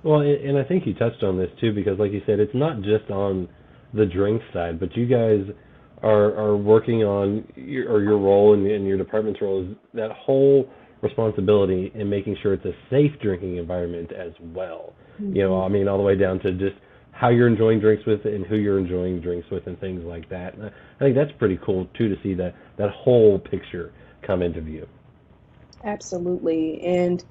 Well, and I think you touched on this too, because like you said, it's not just on the drink side, but you guys are working on your role and your department's role is that whole responsibility in making sure it's a safe drinking environment as well. You know, Mhm. I mean, all the way down to just how you're enjoying drinks with and who you're enjoying drinks with and things like that. And I think that's pretty cool too to see that whole picture come into view. Absolutely. And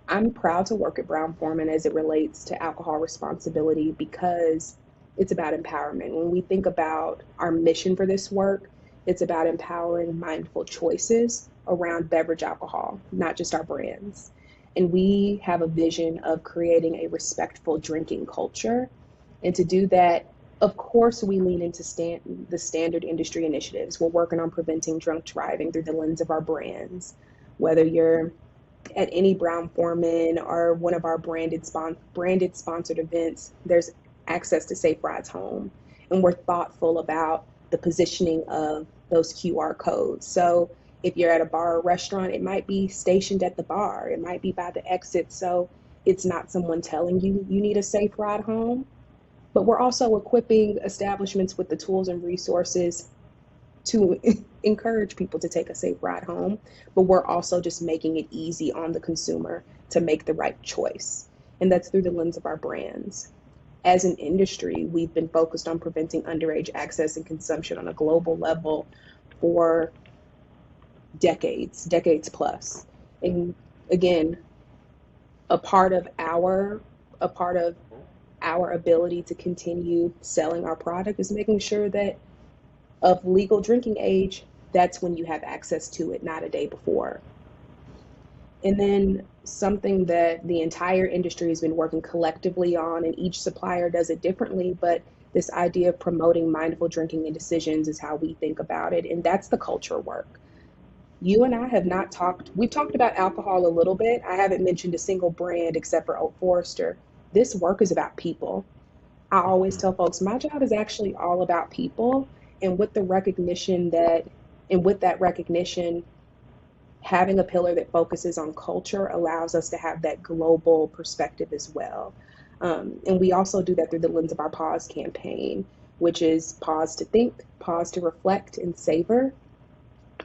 I'm proud to work at Brown-Forman as it relates to alcohol responsibility because it's about empowerment. When we think about our mission for this work, it's about empowering mindful choices around beverage alcohol, not just our brands. And we have a vision of creating a respectful drinking culture. And to do that, of course, we lean into the standard industry initiatives. We're working on preventing drunk driving through the lens of our brands, whether you're at any Brown-Forman or one of our branded sponsored events, there's access to Safe Rides Home, and we're thoughtful about the positioning of those QR codes. So if you're at a bar or restaurant, it might be stationed at the bar, it might be by the exit, so it's not someone telling you you need a safe ride home. But we're also equipping establishments with the tools and resources to encourage people to take a safe ride home, but we're also just making it easy on the consumer to make the right choice. And that's through the lens of our brands. As an industry, we've been focused on preventing underage access and consumption on a global level for decades plus. And again, a part of our a part of our ability to continue selling our product is making sure that of legal drinking age, that's when you have access to it, not a day before. And then something that the entire industry has been working collectively on, and each supplier does it differently, but this idea of promoting mindful drinking and decisions is how we think about it. And that's the culture work. You and I have not talked, we've talked about alcohol a little bit. I haven't mentioned a single brand except for Oak Forester. This work is about people. I always tell folks my job is actually all about people, and with the recognition that and with that recognition, having a pillar that focuses on culture allows us to have that global perspective as well. And we also do that through the lens of our pause campaign, which is pause to think, pause to reflect and savor,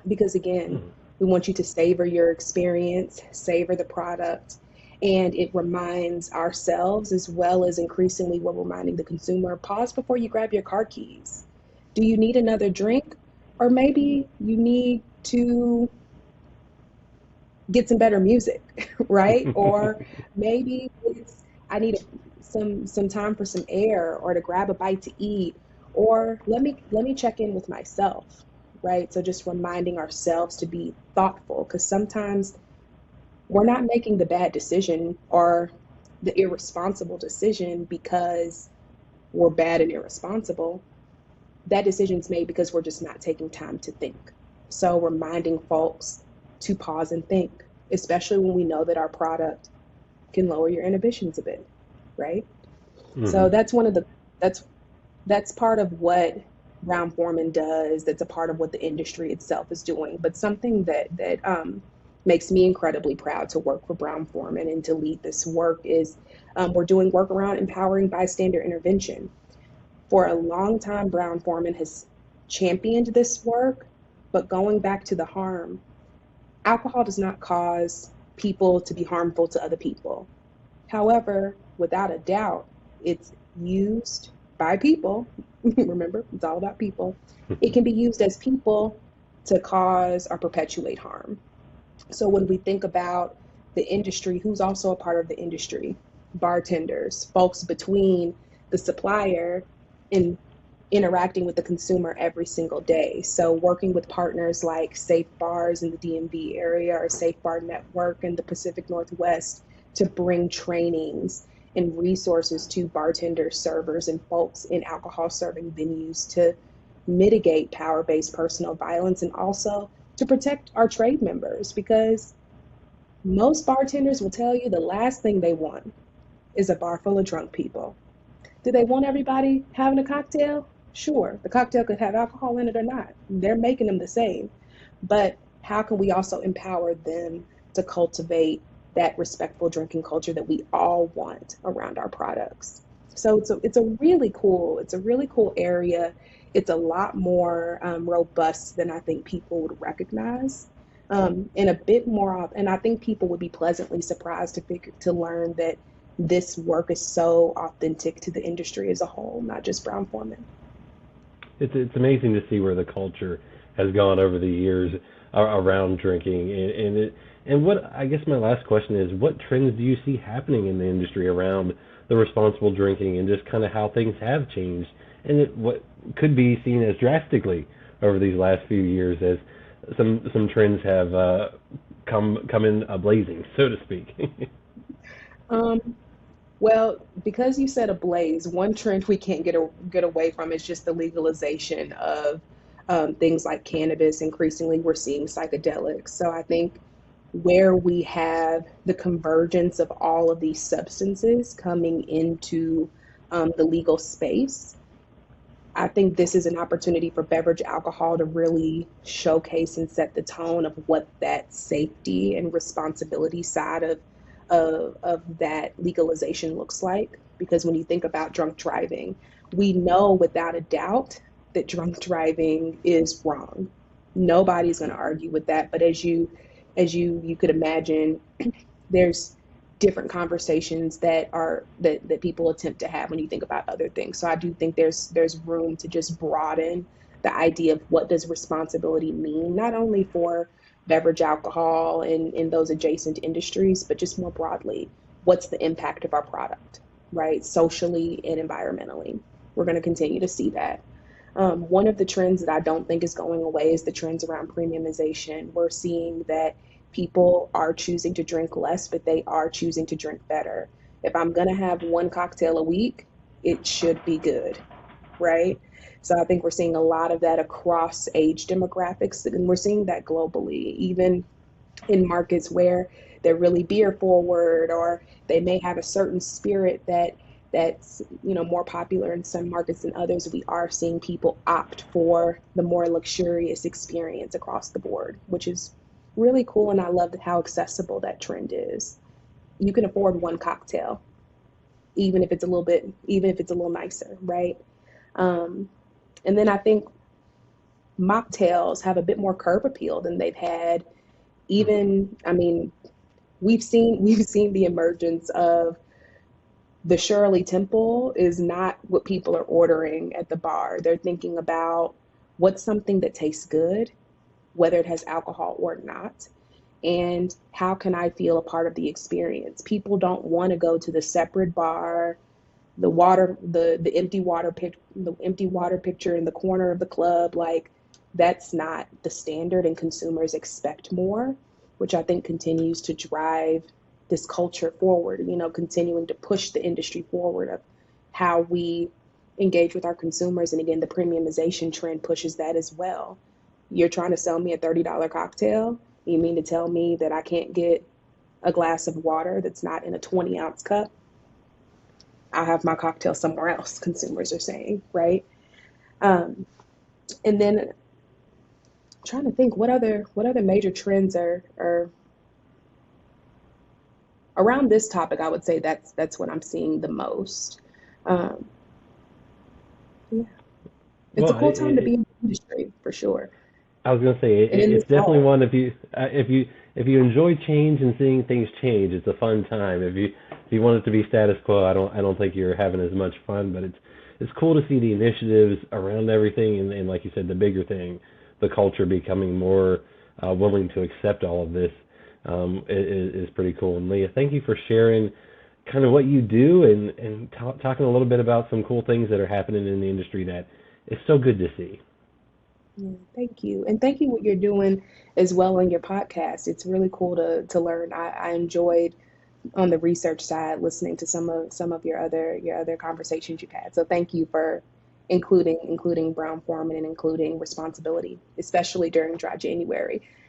because again, Mhm. we want you to savor your experience, savor the product, and it reminds ourselves, as well as increasingly we're reminding the consumer, pause before you grab your car keys. Do you need another drink? Or maybe you need to get some better music, right? Or maybe it's I need some time for some air or to grab a bite to eat, or let me check in with myself, right? So just reminding ourselves to be thoughtful, because sometimes we're not making the bad decision or the irresponsible decision because we're bad and irresponsible. That decision's made because we're just not taking time to think. So reminding folks to pause and think, especially when we know that our product can lower your inhibitions a bit, right? Mhm. So that's that's part of what Brown-Forman does. That's a part of what the industry itself is doing. But something that makes me incredibly proud to work for Brown-Forman and to lead this work is we're doing work around empowering bystander intervention. For a long time, Brown-Forman has championed this work, but going back to the harm, alcohol does not cause people to be harmful to other people. However, without a doubt, it's used by people. Remember, it's all about people. It can be used as people to cause or perpetuate harm. So when we think about the industry, who's also a part of the industry? Bartenders, folks between the supplier and interacting with the consumer every single day. So working with partners like Safe Bars in the DMV area or Safe Bar Network in the Pacific Northwest to bring trainings and resources to bartenders, servers, and folks in alcohol serving venues to mitigate power-based personal violence and also to protect our trade members, because most bartenders will tell you the last thing they want is a bar full of drunk people. Do they want everybody having a cocktail? Sure, the cocktail could have alcohol in it or not. They're making them the same. But how can we also empower them to cultivate that respectful drinking culture that we all want around our products. So it's a really cool area. It's a lot more robust than I think people would recognize, and a bit more. And I think people would be pleasantly surprised to learn that this work is so authentic to the industry as a whole, not just Brown-Forman. It's amazing to see where the culture has gone over the years around drinking, and what I guess my last question is, what trends do you see happening in the industry around the responsible drinking, and just kind of how things have changed, and what could be seen as drastically over these last few years as some trends have come in a blazing, so to speak. Um, Well, because you said ablaze, one trend we can't get away from is just the legalization of things like cannabis. Increasingly, we're seeing psychedelics. So I think where we have the convergence of all of these substances coming into the legal space, I think this is an opportunity for beverage alcohol to really showcase and set the tone of what that safety and responsibility side of that legalization looks like. Because when you think about drunk driving, we know without a doubt that drunk driving is wrong. Nobody's going to argue with that. But as you could imagine, there's different conversations that people attempt to have when you think about other things. So I do think there's room to just broaden the idea of what does responsibility mean, not only for beverage alcohol and in those adjacent industries, but just more broadly, what's the impact of our product, right? Socially and environmentally. We're going to continue to see that. One of the trends that I don't think is going away is the trends around premiumization. We're seeing that people are choosing to drink less, but they are choosing to drink better. If I'm going to have one cocktail a week, it should be good, right? So I think we're seeing a lot of that across age demographics, and we're seeing that globally, even in markets where they're really beer forward, or they may have a certain spirit that's more popular in some markets than others. We are seeing people opt for the more luxurious experience across the board, which is really cool, and I love how accessible that trend is. You can afford one cocktail, even if it's a little nicer, right? Um, and then I think mocktails have a bit more curb appeal than they've had. Even, I mean, we've seen the emergence of the Shirley Temple is not what people are ordering at the bar. They're thinking about what's something that tastes good, whether it has alcohol or not, and how can I feel a part of the experience. People don't want to go to the separate bar, the empty water picture in the corner of the club. Like, that's not the standard, and consumers expect more, which I think continues to drive this culture forward, continuing to push the industry forward of how we engage with our consumers. And again, the premiumization trend pushes that as well. You're trying to sell me a $30 cocktail. You mean to tell me that I can't get a glass of water that's not in a 20-ounce cup? I'll have my cocktail somewhere else, consumers are saying, right? Um, and then I'm trying to think what other major trends are around this topic. I would say that's what I'm seeing the most. Um, yeah, it's a Well, cool time to be in the industry for sure, I was gonna say and in it's this definitely role. one, if you enjoy change and seeing things change, it's a fun time. If you want it to be status quo, I don't think you're having as much fun. But it's cool to see the initiatives around everything, and like you said, the bigger thing, the culture becoming more willing to accept all of this, is pretty cool. And Leah, thank you for sharing kind of what you do, and talking a little bit about some cool things that are happening in the industry that is so good to see. Yeah, thank you, and thank you what you're doing as well on your podcast. It's really cool to learn. I enjoyed on the research side listening to some of your other conversations you've had. So thank you for including Brown Foreman and including responsibility, especially during dry January.